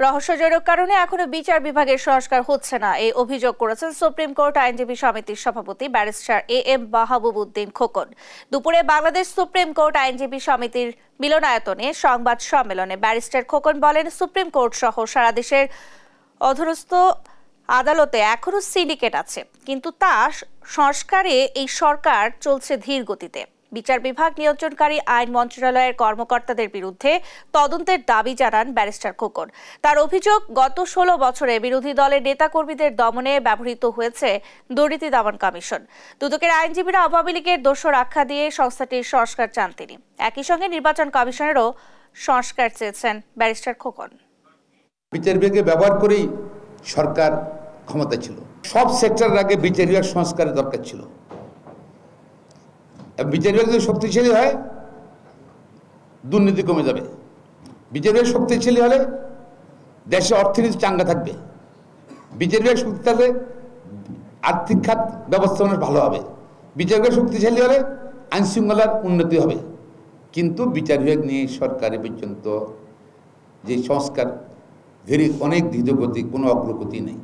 রহস্যজনক কারণে এখনো বিচার বিভাগের সংস্কার হচ্ছে না, এই অভিযোগ করেছেন সুপ্রিম কোর্ট আইনজীবী সমিতির সভাপতি ব্যারিস্টার এম মাহবুবউদ্দিন খোকন। দুপুরে বাংলাদেশ সুপ্রিম কোর্ট আইনজীবী সমিতির মিলনায়তনে সংবাদ সম্মেলনে ব্যারিস্টার খোকন বলেন, সুপ্রিম কোর্ট সহ সারা দেশের অধীনস্থ আদালতে এখনো সিন্ডিকেট আছে, কিন্তু তা সংস্কারে এই সরকার চলছে ধীর গতিতে। বিচার বিভাগ নিয়ন্ত্রণকারী আইন মন্ত্রণালয়ের কর্মকর্তাদের বিরুদ্ধে তদন্তের দাবি জানান ব্যারিস্টার খোকন। তার অভিযোগ, গত 16 বছরে বিরোধী দলের নেতাকর্মীদের দমনে ব্যবহৃত হয়েছে দুর্নীতি দমন কমিশন। দুদকের আইনজীবীরা আওয়ামী লীগের দোষর আখ্যা দিয়ে সংস্থাটির সংস্কার চান তিনি। একই সঙ্গে নির্বাচন কমিশনেরও সংস্কার চেয়েছেন ব্যারিস্টার খোকন। বিচার বিভাগকে ব্যবহার করেই সরকার ক্ষমতা ছিল। সব সেক্টরের আগে বিচার বিভাগ সংস্কারের দরকার ছিল। বিচার বিভাগ যদি শক্তিশালী হয়, দুর্নীতি কমে যাবে। বিচার বিভাগ শক্তিশালী হলে দেশে অর্থনীতি চাঙ্গা থাকবে। বিচার বিভাগ শক্তি থাকলে আর্থিক খাত ব্যবস্থাপনা ভালো হবে। বিচার বিভাগ শক্তিশালী হলে আইন শৃঙ্খলার উন্নতি হবে। কিন্তু বিচার বিভাগ নিয়ে সরকারে পর্যন্ত যে সংস্কার অনেক ধীরগতি, কোনো অগ্রগতি নেই।